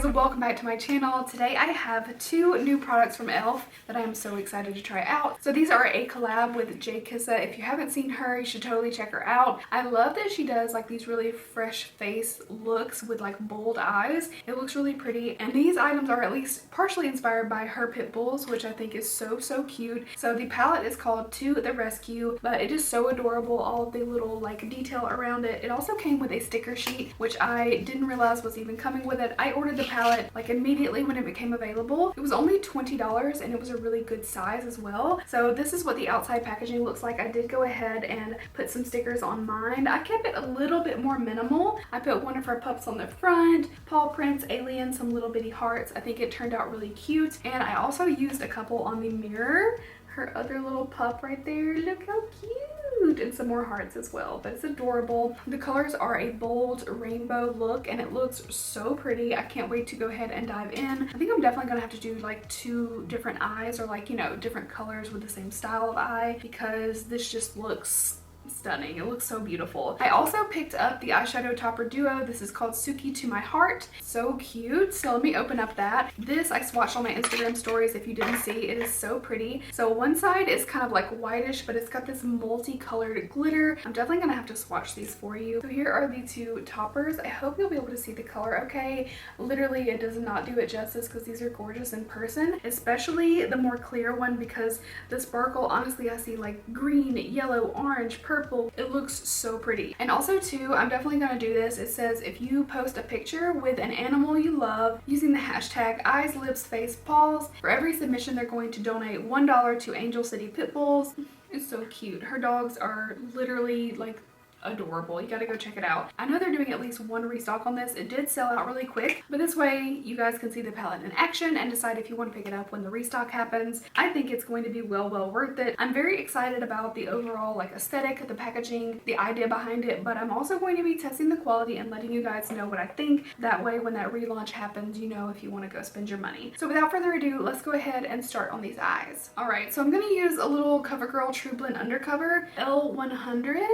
guys, welcome back to my channel. Today I have two new products from e.l.f. that I am so excited to try out. So these are a collab with KISSA. If you haven't seen her, you should totally check her out. I love that she does like these really fresh face looks with like bold eyes. It looks really pretty, and these items are at least partially inspired by her pit bulls, which I think is so cute. So the palette is called To the Rescue, but it is so adorable, all of the little like detail around it. It also came with a sticker sheet, which I didn't realize was even coming with it. I ordered the palette like immediately when it became available. It was only $20 and it was a really good size as well. So this is what the outside packaging looks like. I did go ahead and put some stickers on mine. I kept it a little bit more minimal. I put one of her pups on the front, paw prints, alien, some little bitty hearts. I think it turned out really cute. And I also used a couple on the mirror. Her other little pup right there, look how cute, and some more hearts as well, but it's adorable. The colors are a bold rainbow look and it looks so pretty. I can't wait to go ahead and dive in. I think I'm definitely gonna have to do like two different eyes, or like, you know, different colors with the same style of eye, because this just looks stunning. It looks so beautiful. I also picked up the eyeshadow topper duo. This is called Suki to My Heart. So cute. So let me open up that. This I swatched on my Instagram stories. If you didn't see, it is so pretty. So one side is kind of like whitish, but it's got this multicolored glitter. I'm definitely gonna have to swatch these for you. So here are the two toppers. I hope you'll be able to see the color okay. Literally it does not do it justice because these are gorgeous in person, especially the more clear one, because the sparkle, honestly, I see like green, yellow, orange, purple. It looks so pretty. And also too, I'm definitely gonna do this. It says if you post a picture with an animal you love using the hashtag eyes, lips, face, paws, for every submission they're going to donate $1 to Angel City Pit Bulls. It's so cute. Her dogs are literally like adorable. You gotta go check it out. I know they're doing at least one restock on this. It did sell out really quick, but this way you guys can see the palette in action and decide if you want to pick it up when the restock happens. I think it's going to be well worth it. I'm very excited about the overall like aesthetic, the packaging, the idea behind it, but I'm also going to be testing the quality and letting you guys know what I think. That way when that relaunch happens, you know if you want to go spend your money. So without further ado, let's go ahead and start on these eyes. All right, so I'm going to use a little CoverGirl True Blend Undercover L100.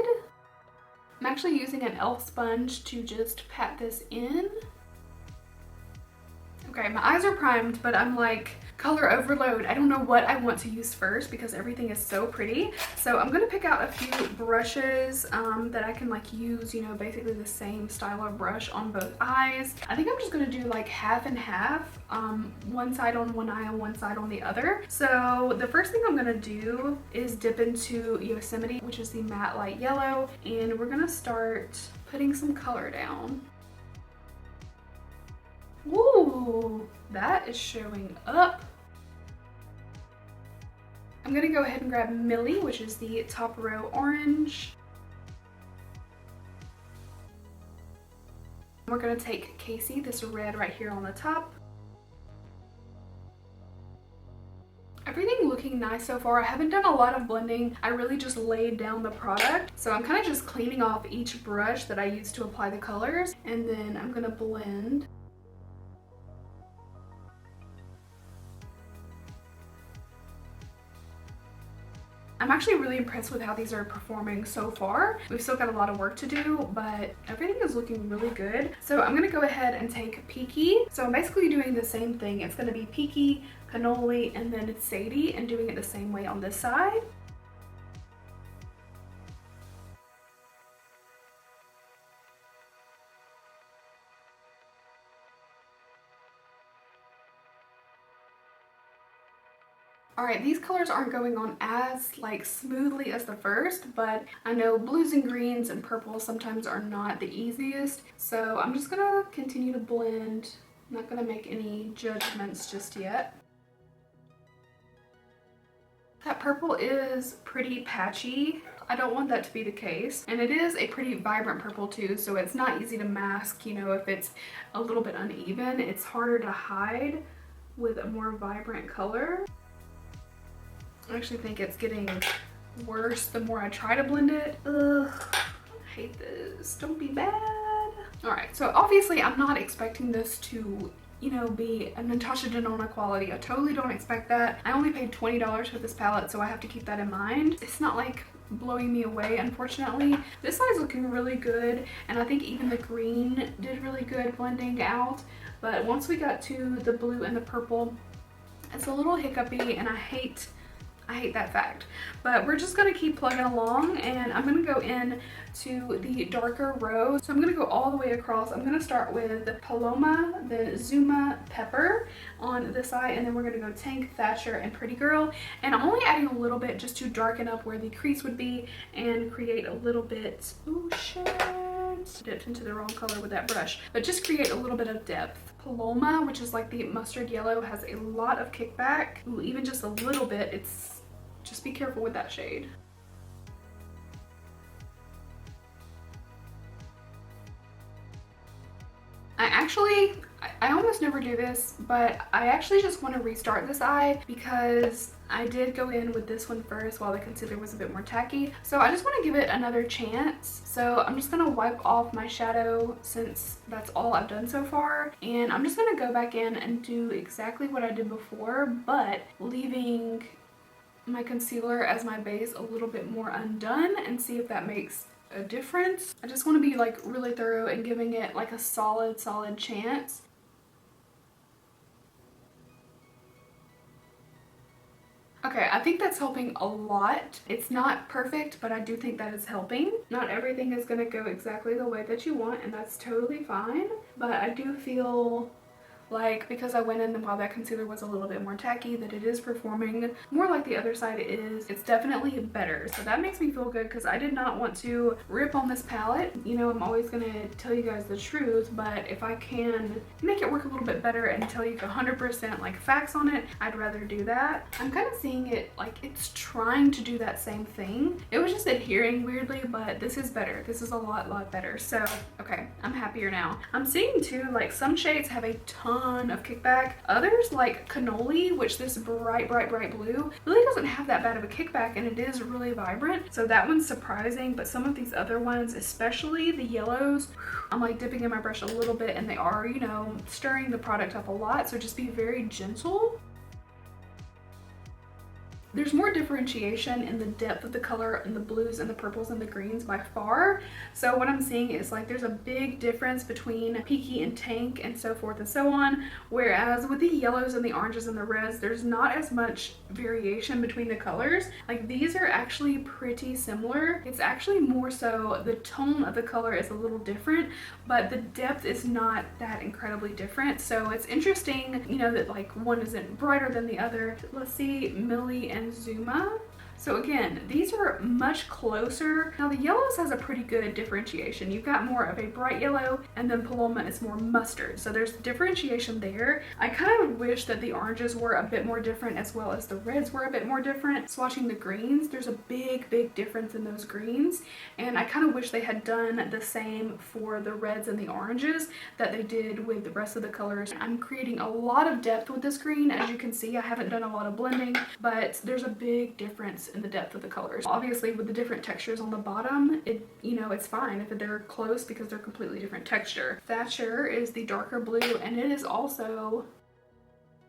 I'm actually using an e.l.f. sponge to just pat this in. Okay, my eyes are primed, but I'm like color overload. I don't know what I want to use first because everything is so pretty. So I'm gonna pick out a few brushes that I can like use, you know, basically the same style of brush on both eyes. I think I'm just gonna do like half and half, one side on one eye and one side on the other. So the first thing I'm gonna do is dip into Yosemite, which is the matte light yellow, and we're gonna start putting some color down. Ooh, that is showing up. I'm gonna go ahead and grab Millie, which is the top row orange. We're gonna take Casey, this red right here on the top. Everything looking nice so far. I haven't done a lot of blending. I really just laid down the product. So I'm kind of just cleaning off each brush that I used to apply the colors, and then I'm gonna blend. I'm actually really impressed with how these are performing so far. We've still got a lot of work to do, but everything is looking really good. So I'm gonna go ahead and take Peaky. So I'm basically doing the same thing. It's gonna be Peaky, Cannoli, and then it's Sadie, and doing it the same way on this side. All right, these colors aren't going on as like smoothly as the first, but I know blues and greens and purples sometimes are not the easiest. So I'm just gonna continue to blend. I'm not gonna make any judgments just yet. That purple is pretty patchy. I don't want that to be the case. And it is a pretty vibrant purple too, so it's not easy to mask, you know, if it's a little bit uneven. It's harder to hide with a more vibrant color. I actually think it's getting worse the more I try to blend it. Ugh, I hate this. Don't be bad. All right, so obviously I'm not expecting this to, you know, be a Natasha Denona quality. I totally don't expect that. I only paid $20 for this palette, so I have to keep that in mind. It's not like blowing me away, unfortunately. This side is looking really good, and I think even the green did really good blending out. But once we got to the blue and the purple, it's a little hiccupy, and I hate that fact. But we're just gonna keep plugging along, and I'm gonna go in to the darker rose. So I'm gonna go all the way across. I'm gonna start with Paloma, then Zuma, Pepper on this side, and then we're gonna go Tank, Thatcher, and Pretty Girl. And I'm only adding a little bit just to darken up where the crease would be and create a little bit, oh shit, dipped into the wrong color with that brush, but just create a little bit of depth. Paloma, which is like the mustard yellow, has a lot of kickback. Ooh, even just a little bit. It's just be careful with that shade. I almost never do this, but I actually just want to restart this eye because I did go in with this one first while the concealer was a bit more tacky. So I just want to give it another chance. So I'm just going to wipe off my shadow since that's all I've done so far. And I'm just going to go back in and do exactly what I did before, but leaving my concealer as my base a little bit more undone and see if that makes a difference. I just want to be like really thorough and giving it like a solid chance. Okay, I think that's helping a lot. It's not perfect, but I do think that is helping. Not everything is going to go exactly the way that you want, and that's totally fine. But I do feel like, because I went in while that concealer was a little bit more tacky, that it is performing more like the other side is. It's definitely better. So that makes me feel good because I did not want to rip on this palette. You know, I'm always going to tell you guys the truth, but if I can make it work a little bit better and tell you 100% like facts on it, I'd rather do that. I'm kind of seeing it like it's trying to do that same thing. It was just adhering weirdly, but this is better. This is a lot better. So, okay, I'm happier now. I'm seeing too, like some shades have a ton of kickback. Others like Cannoli, which this bright blue really doesn't have that bad of a kickback, and it is really vibrant. So that one's surprising, but some of these other ones, especially the yellows, I'm like dipping in my brush a little bit and they are, you know, stirring the product up a lot. So just be very gentle. There's more differentiation in the depth of the color in the blues and the purples and the greens by far. So what I'm seeing is like there's a big difference between Peaky and Tank and so forth and so on. Whereas with the yellows and the oranges and the reds, there's not as much variation between the colors. Like these are actually pretty similar. It's actually more so the tone of the color is a little different, but the depth is not that incredibly different. So it's interesting, you know, that like one isn't brighter than the other. Let's see, Millie and Zuma. So again, these are much closer. Now the yellows has a pretty good differentiation. You've got more of a bright yellow, and then Paloma is more mustard. So there's differentiation there. I kind of wish that the oranges were a bit more different as well as the reds were a bit more different. Swatching the greens, there's a big difference in those greens. And I kind of wish they had done the same for the reds and the oranges that they did with the rest of the colors. I'm creating a lot of depth with this green. As you can see, I haven't done a lot of blending, but there's a big difference in the depth of the colors. Obviously with the different textures on the bottom, you know, it's fine if they're close because they're completely different texture. Thatcher is the darker blue, and it is also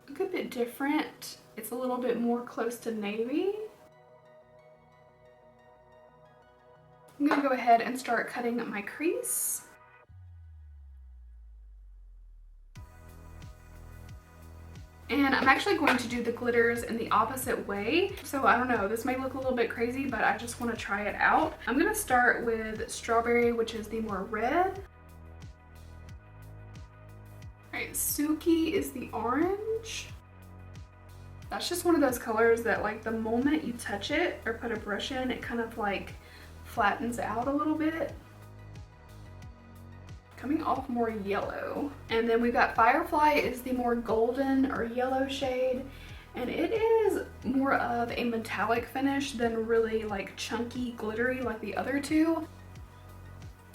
a good bit different. It's a little bit more close to navy. I'm gonna go ahead and start cutting my crease. And I'm actually going to do the glitters in the opposite way. So I don't know, this may look a little bit crazy, but I just want to try it out. I'm going to start with Strawberry, which is the more red. Alright, Suki is the orange. That's just one of those colors that like the moment you touch it or put a brush in, it kind of like flattens out a little bit. Coming off more yellow. And then we've got Firefly is the more golden or yellow shade, and it is more of a metallic finish than really like chunky glittery like the other two.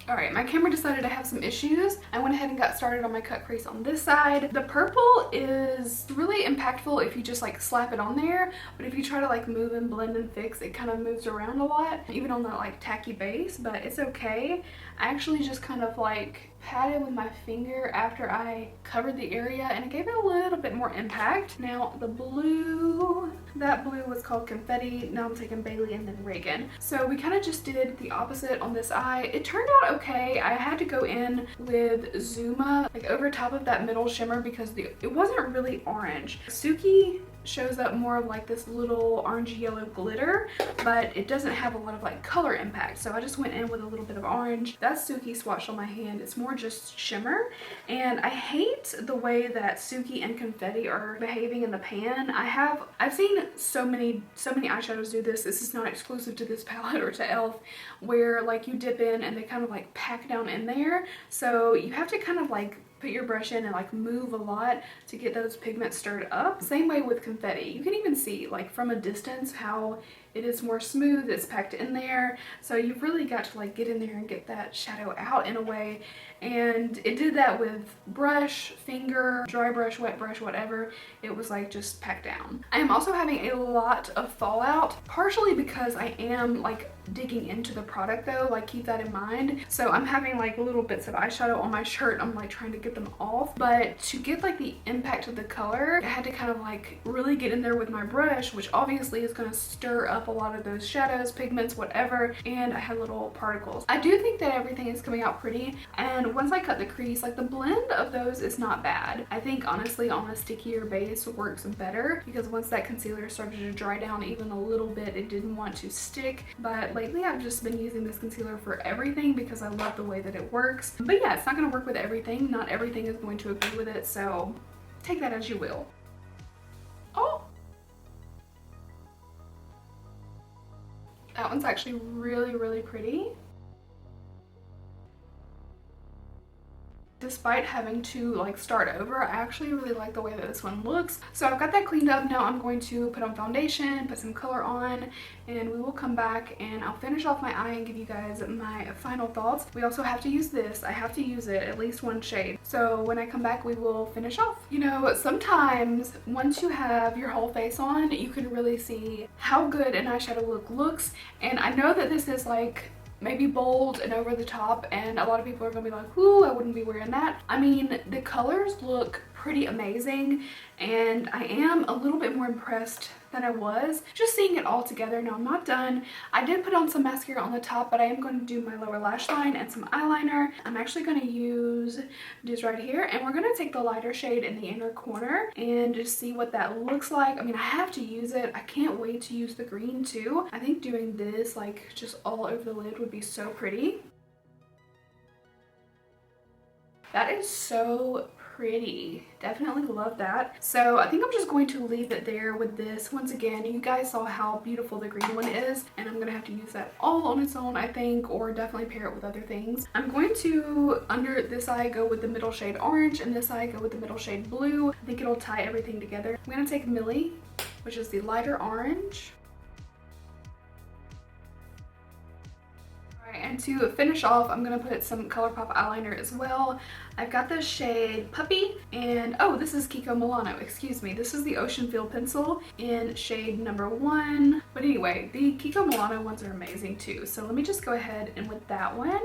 Alright, my camera decided to have some issues. I went ahead and got started on my cut crease on this side. The purple is really impactful if you just like slap it on there, but if you try to like move and blend and fix, it kind of moves around a lot, even on the like tacky base, but it's okay. I actually just kind of like pat it with my finger after I covered the area, and it gave it a little bit more impact. Now the blue, that blue was called Confetti. Now I'm taking Bailey and then Reagan. So we kind of just did the opposite on this eye. It turned out okay. I had to go in with Zuma like over top of that middle shimmer because it wasn't really orange. Suki shows up more of like this little orangey yellow glitter, but it doesn't have a lot of like color impact. So I just went in with a little bit of orange. That's Suki swatched on my hand. It's more just shimmer, and I hate the way that Suki and Confetti are behaving in the pan. I've seen so many eyeshadows do this. This is not exclusive to this palette or to e.l.f, where like you dip in and they kind of like pack down in there. So you have to kind of like put your brush in and like move a lot to get those pigments stirred up. Same way with Confetti. You can even see like from a distance how it is more smooth, it's packed in there. So you've really got to like get in there and get that shadow out in a way. And it did that with brush, finger, dry brush, wet brush, whatever. It was like just packed down. I am also having a lot of fallout, partially because I am like digging into the product though, like keep that in mind. So I'm having like little bits of eyeshadow on my shirt. I'm like trying to get them off, but to get like the impact of the color, I had to kind of like really get in there with my brush, which obviously is going to stir up a lot of those shadows, pigments, whatever, and I had little particles. I do think that everything is coming out pretty, and once I cut the crease, like the blend of those is not bad. I think honestly on a stickier base works better because once that concealer started to dry down even a little bit, it didn't want to stick. But lately I've just been using this concealer for everything because I love the way that it works. But yeah, it's not going to work with everything. Not everything is going to agree with it, so take that as you will. Oh! That one's actually really, really pretty. Despite having to like start over, I actually really like the way that this one looks. So I've got that cleaned up. Now I'm going to put on foundation, put some color on, and we will come back and I'll finish off my eye and give you guys my final thoughts. We also have to use this. I have to use it at least one shade. So when I come back, we will finish off. You know, sometimes once you have your whole face on, you can really see how good an eyeshadow look looks. And I know that this is like maybe bold and over the top, and a lot of people are gonna be like, ooh, I wouldn't be wearing that. I mean, the colors look pretty amazing, and I am a little bit more impressed than I was just seeing it all together. Now I'm not done. I did put on some mascara on the top, but I am going to do my lower lash line and some eyeliner. I'm actually going to use this right here, and we're going to take the lighter shade in the inner corner and just see what that looks like. I mean, I have to use it. I can't wait to use the green too. I think doing this like just all over the lid would be so pretty. That is so pretty. Definitely love that. So I think I'm just going to leave it there with this. Once again, you guys saw how beautiful the green one is, and I'm gonna have to use that all on its own, I think, or definitely pair it with other things. I'm going to, under this eye, go with the middle shade orange, and this eye go with the middle shade blue. I think it'll tie everything together. I'm gonna take Millie, which is the lighter orange. And to finish off, I'm going to put some ColourPop eyeliner as well. I've got the shade Puppy, and oh, this is Kiko Milano, excuse me. This is the Ocean Field pencil in shade number 1. But anyway, the Kiko Milano ones are amazing too. So let me just go ahead and with that one.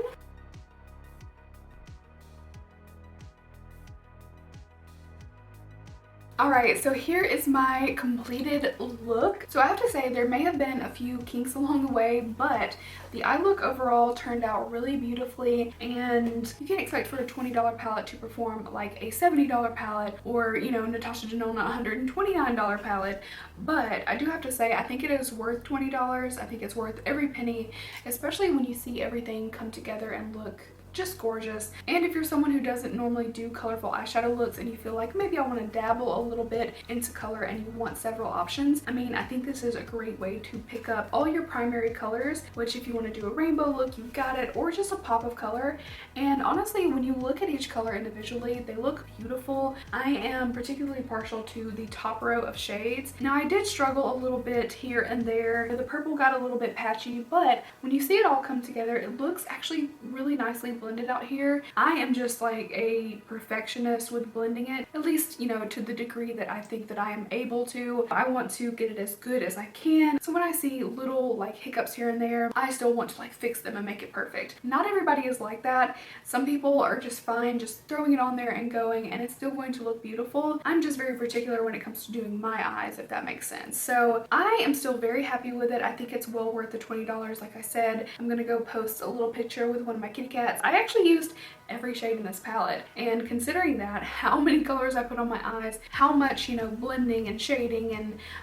Alright, so here is my completed look. So I have to say there may have been a few kinks along the way, but the eye look overall turned out really beautifully, and you can expect for a $20 palette to perform like a $70 palette, or, you know, Natasha Denona $129 palette. But I do have to say I think it is worth $20. I think it's worth every penny, especially when you see everything come together and look just gorgeous. And if you're someone who doesn't normally do colorful eyeshadow looks and you feel like maybe I want to dabble a little bit into color and you want several options, I mean, I think this is a great way to pick up all your primary colors, which if you want to do a rainbow look, you've got it, or just a pop of color. And honestly, when you look at each color individually, they look beautiful. I am particularly partial to the top row of shades. Now I did struggle a little bit here and there. The purple got a little bit patchy, but when you see it all come together, it looks actually really nicely blended blend it out here. I am just like a perfectionist with blending it, at least, you know, to the degree that I think that I am able to. I want to get it as good as I can. So when I see little like hiccups here and there, I still want to like fix them and make it perfect. Not everybody is like that. Some people are just fine just throwing it on there and going, and it's still going to look beautiful. I'm just very particular when it comes to doing my eyes, if that makes sense. So I am still very happy with it. I think it's well worth the $20. Like I said, I'm gonna go post a little picture with one of my kitty cats. I actually used every shade in this palette, and considering that, how many colors I put on my eyes, how much, you know, blending and shading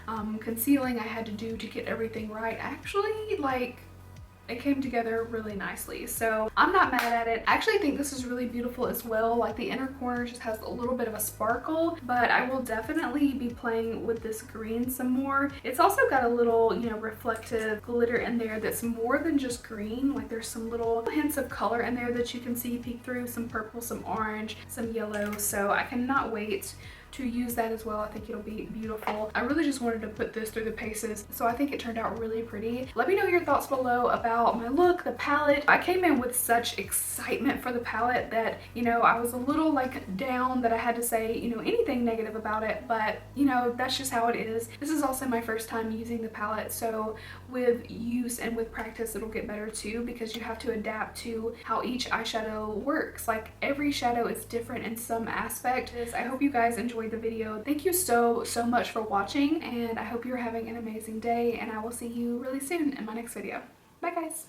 and concealing I had to do to get everything right, actually, like, it came together really nicely. So I'm not mad at it. I actually think this is really beautiful as well. Like the inner corner just has a little bit of a sparkle, but I will definitely be playing with this green some more. It's also got a little, you know, reflective glitter in there that's more than just green. Like there's some little hints of color in there that you can see peek through, some purple, some orange, some yellow. So I cannot wait to use that as well. I think it'll be beautiful. I really just wanted to put this through the paces, so I think it turned out really pretty. Let me know your thoughts below about my look, the palette. I came in with such excitement for the palette that, you know, I was a little like down that I had to say, you know, anything negative about it, but you know, that's just how it is. This is also my first time using the palette, so with use and with practice it'll get better too, because you have to adapt to how each eyeshadow works. Like every shadow is different in some aspect. I hope you guys enjoyed the video. Thank you so much for watching, and I hope you're having an amazing day, and I will see you really soon in my next video. Bye guys.